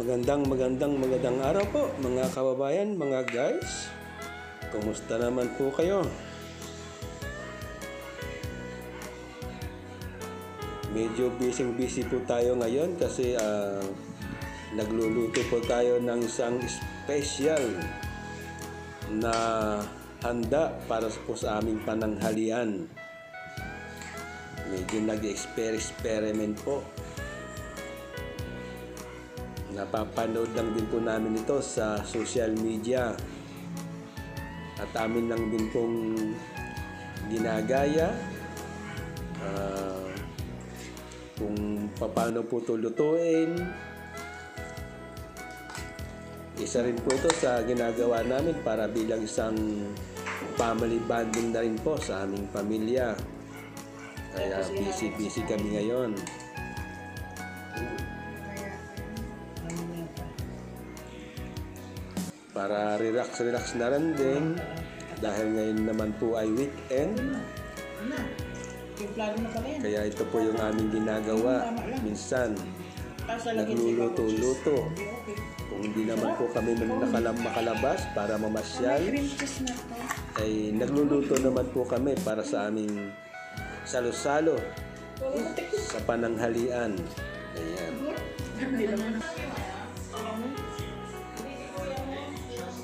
Magandang araw po mga kababayan, mga guys. Kumusta naman po kayo? Medyo busy po tayo ngayon kasi nagluluto po tayo ng isang special na handa para po sa aming pananghalian. Medyo nag-experiment po. Napapanood lang din po namin ito sa social media at amin lang din pong ginagaya kung paano po ito lutuin. Isa rin po ito sa ginagawa namin para bilang isang family bonding na rin po sa aming pamilya. Kaya busy kami ngayon. Para relax na rin din dahil ngayon naman po ay weekend. Kaya ito po yung aming ginagawa. Minsan nagluluto-luto. Kung hindi naman po kami makalabas para mamasyal, ay nagluluto naman po kami para sa aming salo-salo sa pananghalian. Ayan.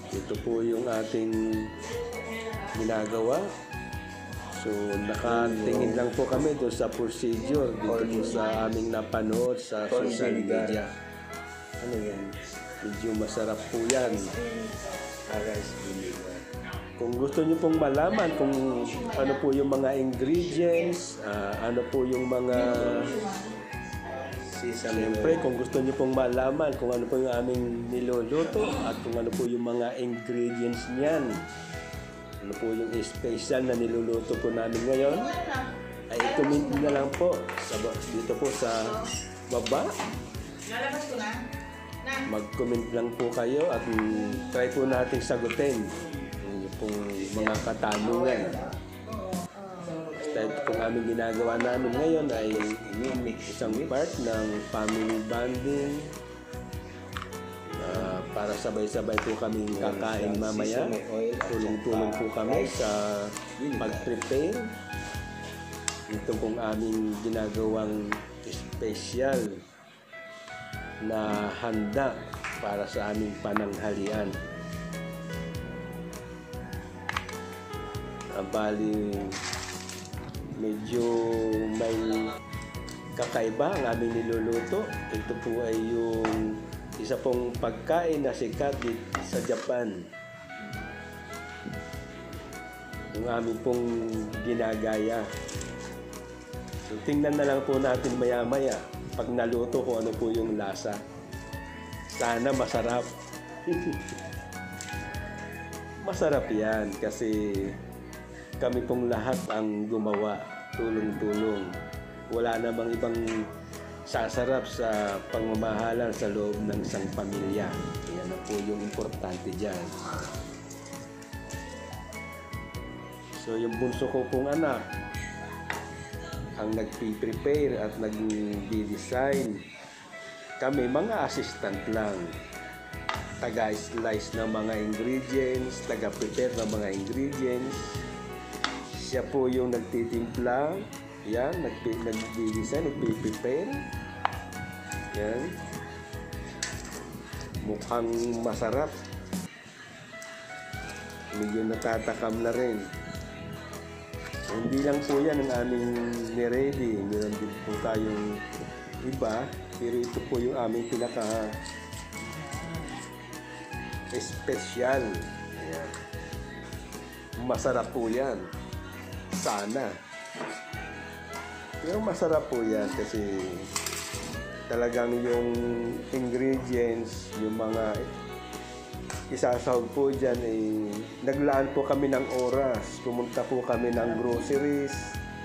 Ito po yung ating ginagawa. So, nakatingin lang po kami doon sa procedure dito po sa aming napanood sa social media. Ano yan? Medyo masarap po yan. Kung gusto nyo pong malaman kung ano po yung mga ingredients, ano po yung mga... Siyempre, kung gusto niyo pong malaman kung ano po yung aming niluluto at kung ano po yung mga ingredients niyan, ano po yung special na niluluto po namin ngayon, ay i-comment na lang po dito po sa baba. Mag-comment lang po kayo at try po nating sagutin yung pong mga katanungan. Ito pong aming ginagawa namin ngayon ay isang part ng family bonding para sabay-sabay po kaming kakain mamaya. Tulong-tulong po kami sa pag-prepare. Ito pong aming ginagawang special na handa para sa aming pananghalian. Bali, medyo may kakaiba ang aming niluluto. Ito po ay yung isa pong pagkain na sikat sa Japan. Yung aming pong ginagaya. So, tingnan na lang po natin maya-maya pag naluto kung ano po yung lasa. Sana masarap. Masarap yan kasi kami pong lahat ang gumawa, tulong-tulong. Wala namang ibang sasarap sa pangmamahalan sa loob ng isang pamilya. Yan na po yung importante dyan. So yung bunso ko pong anak, ang nag-prepare at nag-design. Kami mga assistant lang. Taga-slice ng mga ingredients, taga-prepare ng mga ingredients. Siya po yung nagtitimpla, yan, nag-design, nag-prepare. Yan. Mukhang masarap. Medyo natatakam na rin. Hindi lang po yan ang aming niready. Meron din po tayong iba, pero ito po yung aming pinaka-special. Ayan. Masarap po yan. Sana. Pero masarap po yan kasi talagang yung ingredients, yung mga isasahog po dyan naglaan po kami ng oras. Pumunta po kami ng groceries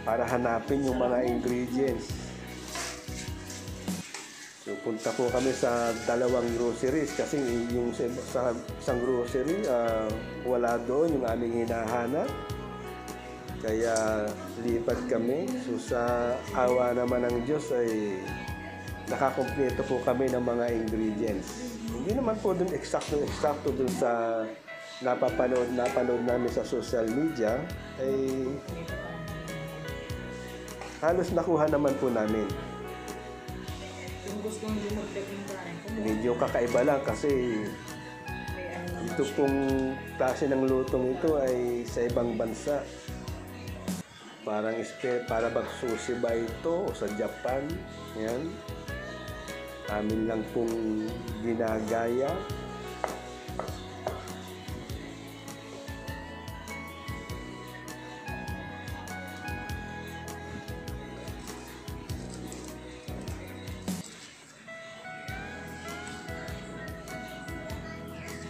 para hanapin yung mga ingredients. So punta po kami sa dalawang groceries kasi yung sa isang grocery wala doon yung aming hinahanap. Kaya lipat kami. So sa awa naman ng Diyos ay nakakumpleto po kami ng mga ingredients. Hindi naman po dun eksakto dun sa napanood namin sa social media, ay halos nakuha naman po namin. Kung gusto nyo lumagdag ng kanin, Medyo kakaiba lang kasi may ano naman ito pong klase ng lutong ito ay sa ibang bansa. Para bang sushi ba ito o sa Japan? Yan. Amin lang pong ginagaya.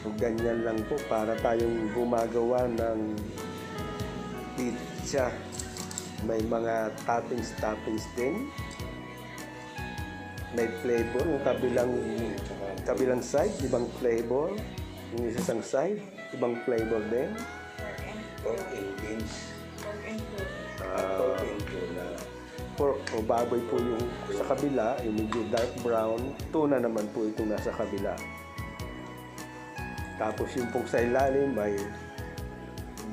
So, ganyan lang po para tayong gumagawa ng pizza. May mga toppings din. May flavor. Yung kabilang side, ibang flavor. Yung isang side, ibang flavor din. Pork and beans. Ah, Pork and tuna. pork o baboy po yung sa kabila, yung medyo dark brown. Tuna naman po itong nasa kabila. Tapos yung pong sa ilalim may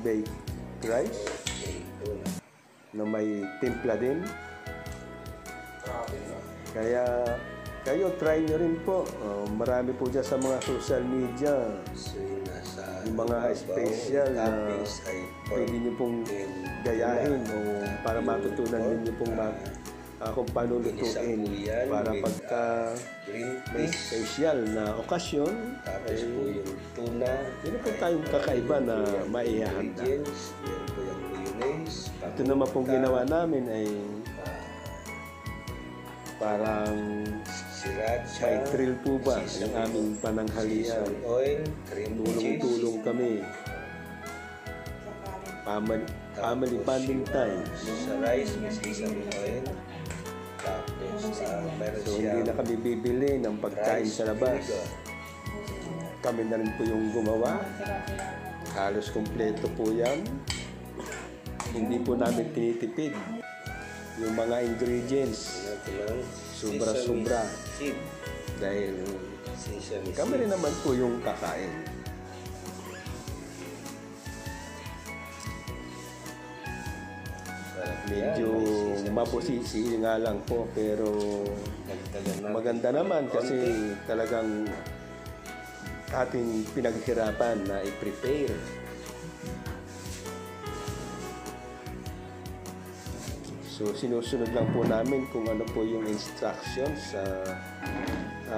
baked rice Okay, tuna. na may timpla din. Kaya kayo try nyo rin po. Marami po dyan sa mga social media. So yung nasa Yung mga special na toppings ay pork pwede nyo pong and gayahin tuna. o para matutunan ninyo pong kung paano lutuin para pagka green may peas. special na okasyon, Tapos po yung tuna. yun po tayong kakaiba na maihahanda. Ingredients. Meron po yung mayonnaise. Ito naman pong ginawa namin ay parang Sriracha. may thrill po ba seasoning, yung aming pananghalian. seasoned oil. Cream cheese. Tulong-tulong kami. Family bonding time. Sa rice, may sesame oil. Tapos, meron So siya hindi na kami bibili ng pagkain sa labas. Kami na rin po yung gumawa. Halos kompleto po yan. Hindi po namin tinitipid yung mga ingredients. Sobra-sobra. Seed. Dahil Sesame kami rin naman po yung kakain. Medyo mabusisi nga lang po pero maganda naman kasi talagang ating pinaghirapan na i-prepare. So sinusunod lang po namin kung ano po yung instructions sa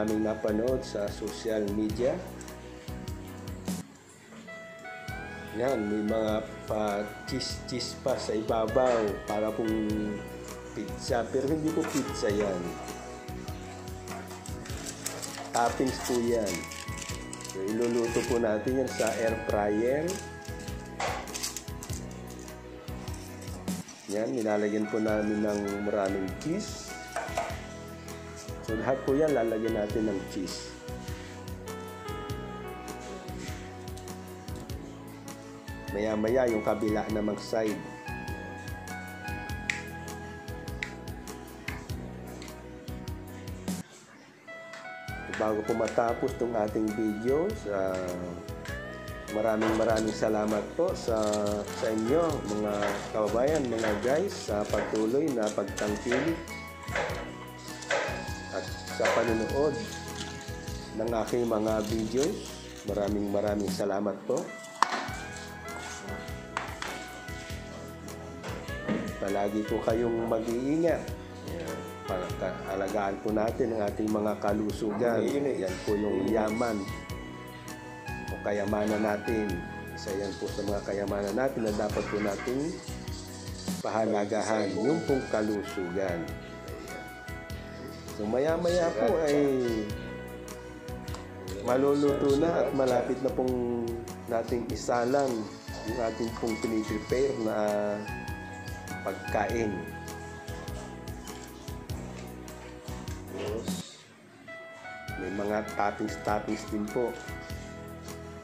aming napanood sa social media. Yan, may mga pa-cheese pa sa ibabaw para pong pizza. Pero hindi po pizza yan. Toppings po yan. So, iluluto po natin yan sa air fryer. Yan, nilalagyan po namin ng maraming cheese. So, lahat po yan lalagyan natin ng cheese. Maya-maya yung kabila namang side. Bago po matapos itong ating video, maraming salamat po sa inyo mga kababayan, mga guys, sa patuloy na pagtangkilik at sa panunood ng aking mga videos. Maraming salamat po. Palagi po kayong mag-iingat. Para alagaan po natin ang ating mga kalusugan. Yan po yung yaman o kayamanan natin. Isa yan po sa mga kayamanan natin na dapat po natin pahalagahan. Yung pong kalusugan. So maya-maya po ay maluluto na at malapit na pong nating isalang yung ating pong piniprepare na pagkain. May mga toppings din po.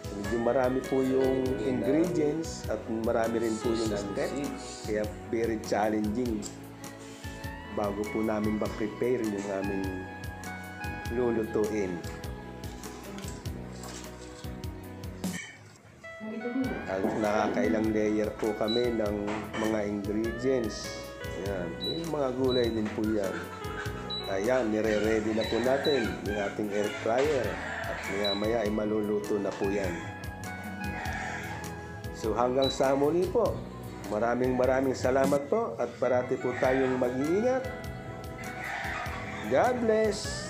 Medyo marami po yung ingredients at marami rin po yung steps. Kaya very challenging bago po namin ma-prepare yung aming lulutuin. At nakakailang layer po kami ng mga ingredients. Ayan. May mga gulay din po yan. Ayan, nire-ready na po natin yung ating air fryer. At maya-maya ay maluluto na po yan. So hanggang sa muli po. Maraming salamat po at parati po tayong mag-iingat. God bless!